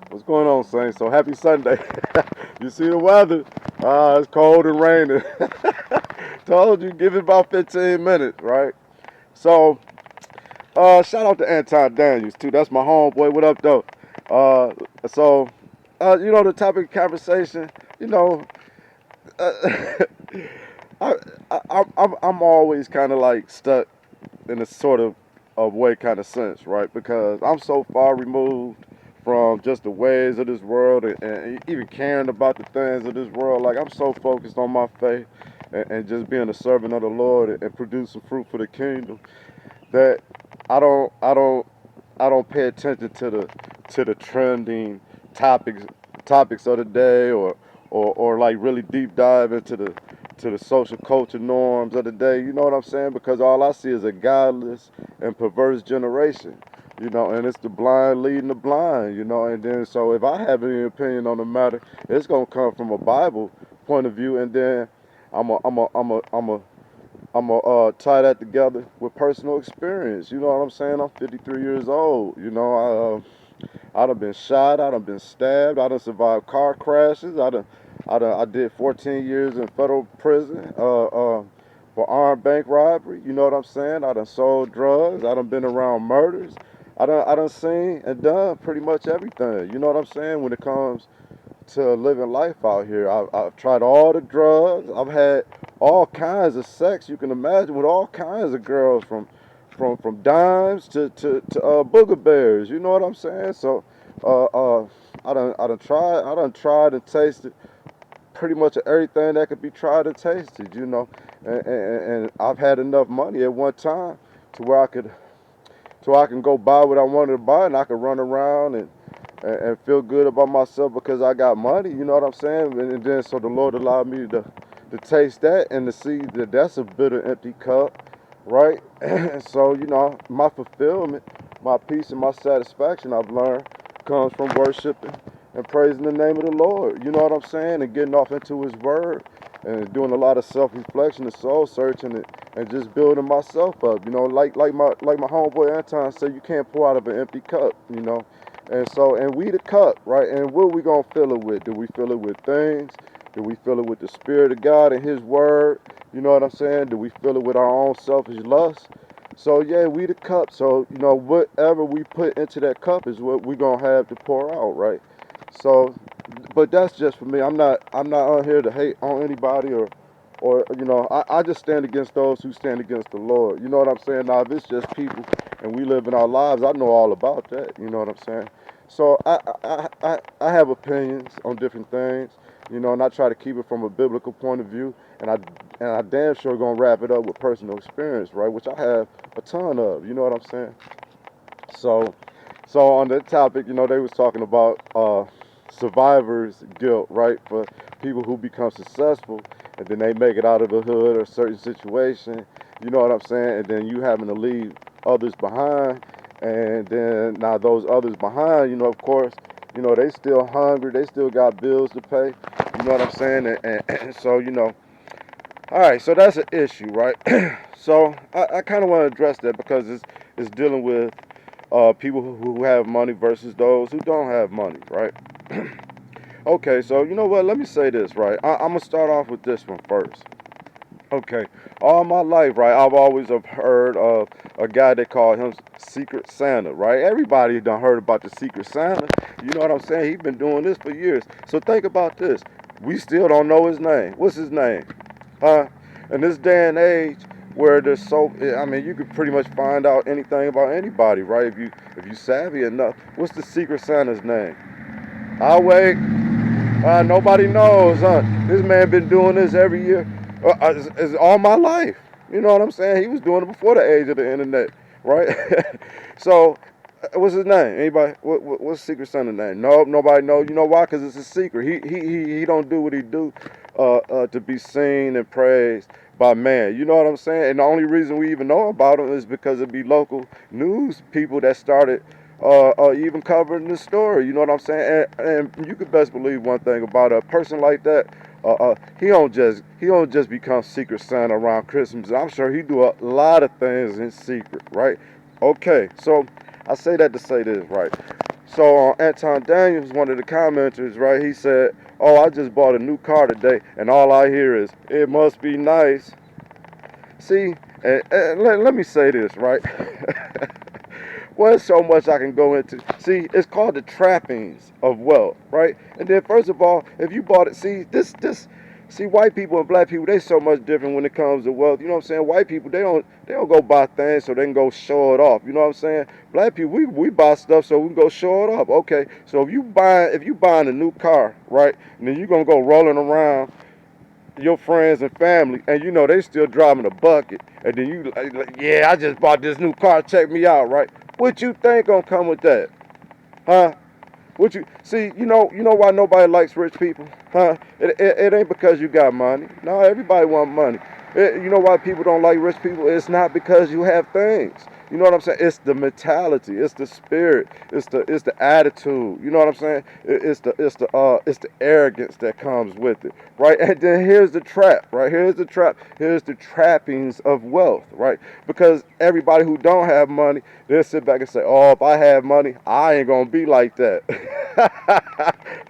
What's going on, Saint? So happy Sunday. You see the weather? It's cold and raining. Told you, give it about 15 minutes, right? So, shout out to Anton Daniels, too. That's my homeboy. What up, though? Uh, so, the topic of conversation, you know, uh, I, I'm always kind of like stuck in a sort of way kind of sense, right? Because I'm so far removed from just the ways of this world and even caring about the things of this world. Like I'm so focused on my faith and just being a servant of the Lord and producing fruit for the kingdom that I don't I don't I don't pay attention to the trending topics topics of the day or like really deep dive into the social culture norms of the day. You know what I'm saying? Because all I see is a godless and perverse generation. And it's the blind leading the blind. And then so if I have any opinion on the matter, it's gonna come from a Bible point of view, and then I'm gonna tie that together with personal experience. You know what I'm saying? I'm 53 years old. I done been shot. I done been stabbed. I done survived car crashes. I did 14 years in federal prison for armed bank robbery. You know what I'm saying? I done sold drugs. I done been around murders. I done seen and done pretty much everything. You know what I'm saying? When it comes to living life out here, I've tried all the drugs. I've had all kinds of sex you can imagine with all kinds of girls from dimes to booger bears. You know what I'm saying? So uh, uh, I done tried and tasted pretty much everything that could be tried and tasted. And I've had enough money at one time to where I can go buy what I wanted to buy, and I can run around and feel good about myself because I got money. You know what I'm saying? And then so the Lord allowed me to taste that and to see that that's a bitter, empty cup, right? And so my fulfillment, my peace, and my satisfaction, I've learned, comes from worshiping and praising the name of the Lord. You know what I'm saying? And getting off into His Word and doing a lot of self-reflection and soul searching and just building myself up. Like my homeboy Anton said, you can't pour out of an empty cup. And we the cup, right? And what we gonna fill it with? Do we fill it with things? Do we fill it with the Spirit of God and His Word? You know what I'm saying? Do we fill it with our own selfish lust? So yeah, we the cup. So whatever we put into that cup is what we gonna have to pour out, right? So, but that's just for me. I'm not on here to hate on anybody or I just stand against those who stand against the Lord. You know what I'm saying? Now, if it's just people and we live in our lives, I know all about that. You know what I'm saying? So I have opinions on different things. And I try to keep it from a biblical point of view, and I damn sure gonna wrap it up with personal experience, right? Which I have a ton of. You know what I'm saying? So, so on that topic, they was talking about survivor's guilt, right? For people who become successful and then they make it out of the hood or a certain situation, you know what I'm saying? And then you having to leave others behind. And then now those others behind, of course, they still hungry, they still got bills to pay. You know what I'm saying? And so, all right, so that's an issue, right? So I kind of want to address that because it's dealing with people who have money versus those who don't have money, right? Okay, so you know what? Let me say this, right? I'm gonna start off with this one first. Okay, all my life, right? I've always have heard of a guy they call him Secret Santa, right? Everybody done heard about the Secret Santa. You know what I'm saying? He's been doing this for years. So think about this. We still don't know his name. What's his name? Huh? In this day and age, where there's I mean, you could pretty much find out anything about anybody, right? If you savvy enough. What's the Secret Santa's name? I'll wait. Nobody knows, huh? This man been doing this every year, it's all my life. You know what I'm saying? He was doing it before the age of the internet, right? So, what's his name? Anybody? What's Secret Santa's name? Nope, nobody knows. You know why? Because it's a secret. He don't do what he do to be seen and praised by man. You know what I'm saying? And the only reason we even know about him is because it be local news people that started even covering the story. You know what I'm saying? And you could best believe one thing about a person like that. He don't just become Secret Santa around Christmas. I'm sure he do a lot of things in secret, right? Okay, so I say that to say this, right? So Anton Daniels, one of the commenters, right, he said, "Oh, I just bought a new car today, and all I hear is, it must be nice." See, and let me say this, right? Well, there's so much I can go into. See, it's called the trappings of wealth, right? And then, first of all, if you bought it, see, white people and black people, they so much different when it comes to wealth. You know what I'm saying? White people, they don't go buy things so they can go show it off. You know what I'm saying? Black people, we buy stuff so we can go show it off. Okay, so if you buying a new car, right, and then you're gonna go rolling around your friends and family, and you know they still driving a bucket, and then you like, yeah, I just bought this new car, check me out, right? What you think gonna come with that, huh? What you see? You know why nobody likes rich people, huh? It ain't because you got money. No, everybody want money. You know why people don't like rich people? It's not because you have things. You know what I'm saying? It's the mentality. It's the spirit. It's the attitude. You know what I'm saying? It's the arrogance that comes with it, right? And then here's the trap, right? Here's the trap. Here's the trappings of wealth, right? Because everybody who don't have money, they'll sit back and say, "Oh, if I have money, I ain't gonna be like that."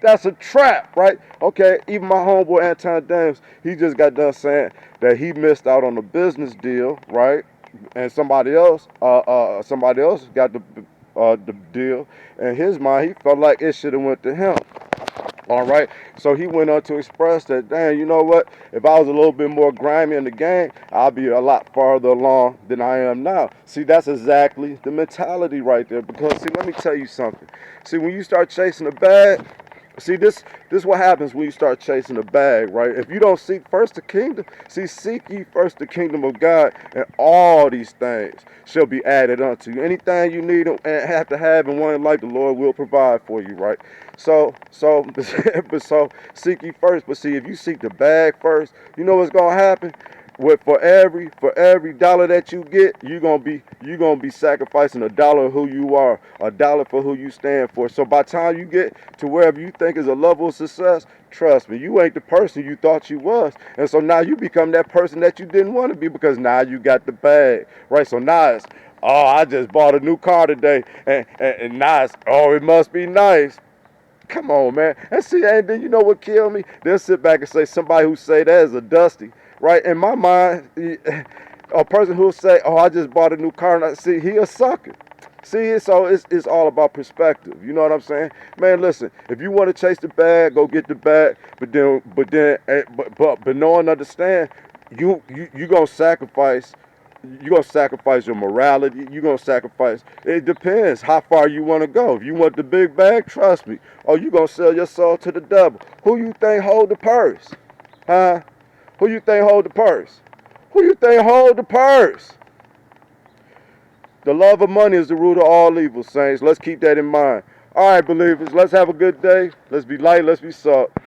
That's a trap, right? Okay, even my homeboy Anton Daniels, he just got done saying that he missed out on a business deal, right? And somebody else got the deal. In his mind, he felt like it should have went to him. All right, so he went on to express that, dang, you know what? If I was a little bit more grimy in the game, I'd be a lot farther along than I am now. See, that's exactly the mentality right there. Because, see, let me tell you something. See, when you start chasing a bag, see, this what happens when you start chasing a bag, right? If you don't seek first the kingdom, see, seek ye first the kingdom of God, and all these things shall be added unto you. Anything you need and have to have in one life, the Lord will provide for you, right? So seek ye first. But see, if you seek the bag first, you know what's gonna happen? For every dollar that you get, you're gonna be sacrificing a dollar of who you are, a dollar for who you stand for. So by the time you get to wherever you think is a level of success, trust me, you ain't the person you thought you was. And so now you become that person that you didn't want to be, because now you got the bag, right? So now it's, oh, I just bought a new car today, and now it's, oh, it must be nice. Come on, man. And see, and then you know what killed me? They'll sit back and say, somebody who say that is a dusty, right? In my mind, a person who'll say, "Oh, I just bought a new car," and see, he a sucker. See, so it's all about perspective. You know what I'm saying, man? Listen, if you want to chase the bag, go get the bag. But know and understand, you gonna sacrifice. You're gonna sacrifice your morality. You're gonna sacrifice. It depends how far you want to go. If you want the big bag, trust me. Oh, you gonna sell your soul to the devil. Who you think hold the purse? Huh? Who you think hold the purse? Who you think hold the purse? The love of money is the root of all evil, saints. Let's keep that in mind. All right, believers. Let's have a good day. Let's be light. Let's be salt.